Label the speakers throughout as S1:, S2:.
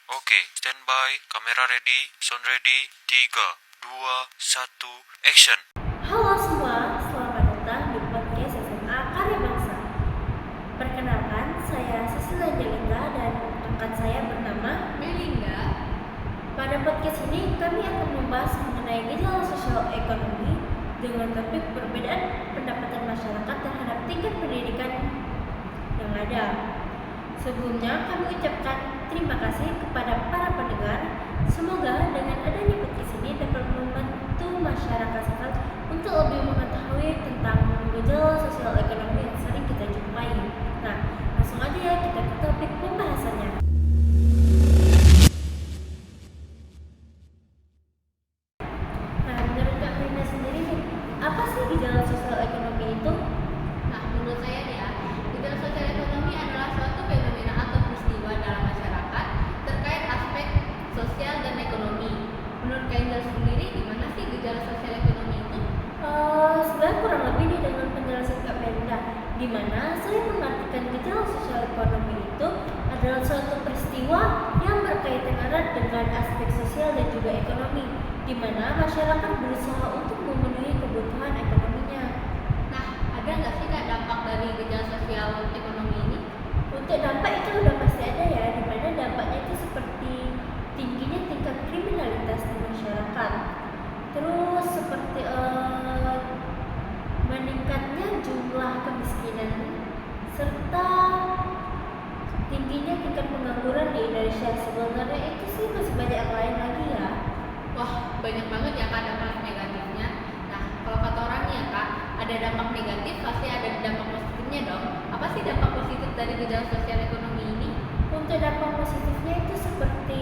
S1: Oke, standby, kamera ready, sound ready, 3, 2, 1, action.
S2: Halo semua, selamat datang di podcast SMA Karya Bangsa. Perkenalkan, saya Cecilia Angelika dan rekan saya bernama
S3: Melinda.
S2: Pada podcast ini kami akan membahas mengenai gejala sosial ekonomi dengan topik perbedaan pendapatan masyarakat terhadap tingkat pendidikan yang ada. Sebelumnya kami ucapkan terima kasih kepada para pendengar. Semoga dengan adanya podcast ini dapat membantu masyarakat sekitar untuk lebih mengetahui tentang gejala sosial ekonomi yang sering kita jumpai. Nah, langsung aja ya kita ke topik pembahasannya. Nah, menurut Kak Rina sendiri nih, apa sih gejala sosial ekonomi itu?
S3: Nah, menurut saya nih ya, gejala sosial ekonomi adalah suatu fenomena atau peristiwa dalam masyarakat terkait aspek sosial dan ekonomi. Menurut Kak Indra sendiri, gimana sih gejala sosial ekonomi itu?
S2: Sebenarnya kurang lebih nih dengan penjelasan Kak Brenda, di mana saya mengartikan gejala sosial ekonomi itu adalah suatu peristiwa yang berkaitan erat dengan aspek sosial dan juga ekonomi, di mana masyarakat berusaha untuk memenuhi kebutuhan ekonominya.
S3: Nah, ada nggak sih Kak dampak dari gejala sosial ekonomi ini?
S2: Untuk dampak itu udah pasti ada ya, di mana dampaknya itu seperti tingginya tingkat kriminalitas di masyarakat, terus seperti meningkatnya jumlah kemiskinan, serta tingginya tingkat pengangguran di Indonesia. Sebenarnya itu sih masih banyak yang lain lagi ya.
S3: Wah, banyak banget ya Kak dampak negatifnya. Nah, kalau kata orang nih ya Kak, ada dampak negatif pasti ada dampak positifnya dong. Apa sih dampak positif dari gejala sosial ekonomi ini?
S2: Untuk dampak positifnya itu seperti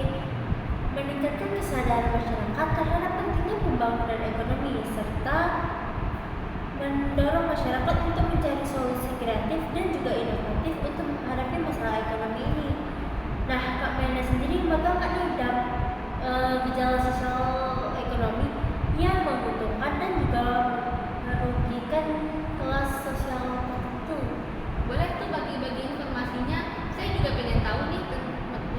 S2: meningkatkan kesadaran masyarakat terhadap pentingnya pembangunan ekonomi, serta mendorong masyarakat untuk mencari solusi kreatif dan juga inovatif untuk menghadapi masalah ekonomi ini. Nah, Kak Mena sendiri bakal nggak nih gejala sosial ekonomi yang menguntungkan dan juga merugikan kelas sosial tertentu?
S3: Boleh tuh bagi-bagi informasinya. Saya juga pengen tahu nih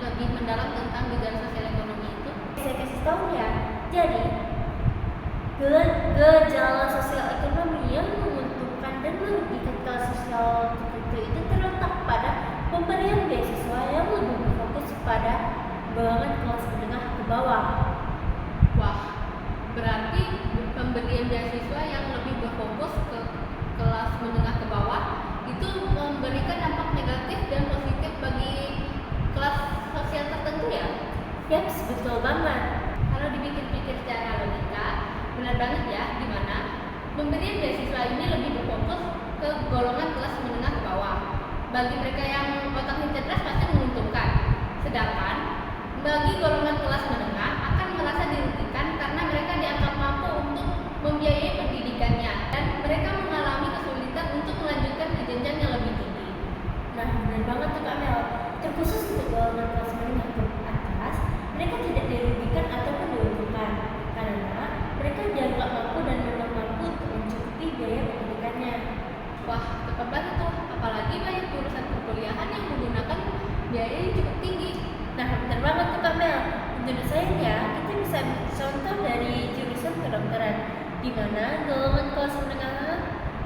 S3: lebih mendalam tentang gejala sosial ekonomi itu.
S2: Saya kasih tahu ya. Jadi, gejala sosial ekonomi yang menguntungkan dan merugikan kelas sosial tertentu itu terletak pada pemberian beasiswa yang lebih berfokus pada golongan kelas menengah ke bawah.
S3: Wah, berarti pemberian beasiswa yang lebih berfokus ke kelas menengah ke bawah itu memberikan dampak negatif dan positif bagi kelas sosial tertentu ya?
S2: Yaps, betul banget.
S3: Kalau dipikir-pikir secara logika, benar banget ya, di mana pemberian beasiswa ini lebih berfokus ke golongan kelas menengah ke bawah. Bagi mereka yang otaknya cerdas pasti menguntungkan. Sedangkan bagi golongan kelas menengah akan merasa dirugikan karena mereka dianggap mampu untuk membiayai pendidikannya dan mereka mengalami kesulitan untuk melanjutkan ke jenjang yang lebih tinggi.
S2: Nah, benar banget tuh Kak Mel. Terkhusus untuk golongan kelas menengah ke atas, mereka tidak dirugikan ataupun diuntungkan karena mereka dianggap mampu dan memang mampu untuk mencukupi biaya pendidikannya.
S3: Wah, tepat banget tuh. Apalagi banyak jurusan perkuliahan yang menggunakan biaya yang cukup tinggi.
S2: Nah, benar banget tuh Kak Mel. Menurut saya ya, kita bisa ambil contoh dari jurusan kedokteran, di mana golongan kelas menengah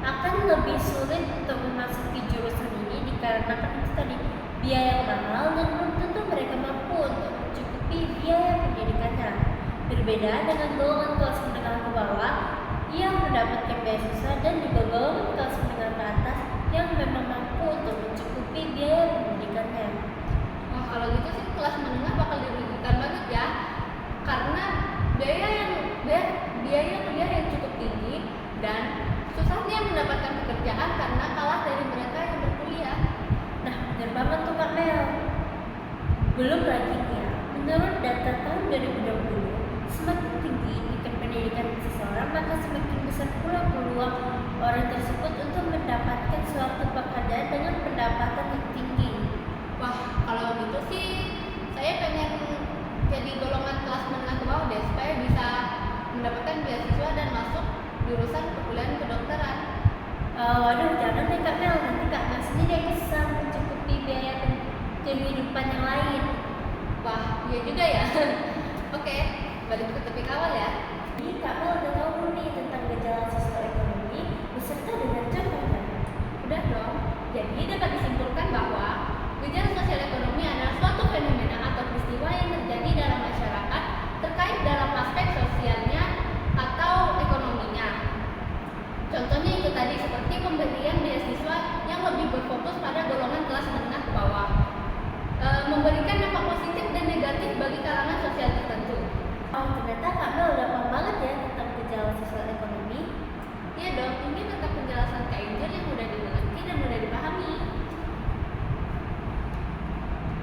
S2: akan lebih sulit untuk memasuki jurusan ini dikarenakan itu tadi biaya yang mahal dan belum tentu mereka mampu untuk mencukupi biaya pendidikannya. Berbeda dengan golongan kelas menengah ke bawah yang mendapatkan beasiswa dan juga golongan kelas menengah ke atas yang memang mampu untuk mencukupi biaya pendidikannya.
S3: Wah, kalau gitu sih kelas menengah bakal dirugikan banget ya. Karena biaya kuliah yang cukup tinggi dan susahnya mendapatkan pekerjaan karena kalah dari mereka yang berkuliah.
S2: Nah, benar banget tuh Kak Mel. Belum lagi nih ya, menurut data tahun 2020, semakin tinggi tingkat pendidikan seseorang, maka semakin besar pula peluang orang tersebut untuk mendapatkan suatu pekerjaan dengan pendapatan yang tinggi.
S3: Wah, kalau gitu sih saya pengen jadi golongan kelas menengah ke bawah deh supaya bisa mendapatkan beasiswa dan masuk jurusan perkuliahan kedokteran.
S2: Waduh, jangan deh Kak Mel, nanti Kak Mel sendiri yang bisa mencukupi biaya kehidupan yang lain.
S3: Wah, iya juga ya. Oke, balik ke topik awal ya.
S2: Jadi Kak Mel udah tahu nih tentang gejala sosial ekonomi beserta dengan contohnya.
S3: Udah dong. Jadi dapat disimpulkan bahwa gejala sosial ekonomi adalah suatu fenomena atau peristiwa yang terjadi dalam masyarakat terkait dalam aspek sosialnya atau ekonominya. Contohnya itu tadi seperti pemberian beasiswa yang lebih berfokus pada golongan kelas menengah ke bawah, memberikan dampak positif dan negatif bagi kalangan sosial tertentu.
S2: Oh, ternyata Kak Mel udah paham banget ya tentang gejala sosial ekonomi.
S3: Iya dong, ini berkat penjelasan Kak Angel yang mudah dimengerti dan mudah dipahami.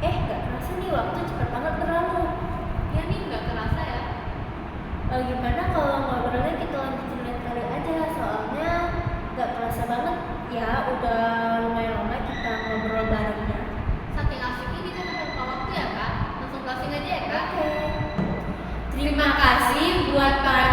S2: Gak kerasa nih waktu cepet banget berlalu.
S3: Ya nih, nggak kerasa ya.
S2: Gimana kalau ngobrolnya kita lanjutin lain kali aja, soalnya gak kerasa banget ya, udah lumayan lama kita ngobrol barengnya.
S3: Saking asiknya kita sampai lupa waktu ya Kak. Langsung closing aja ya Kak.
S2: Oke.
S3: Terima kasih buat para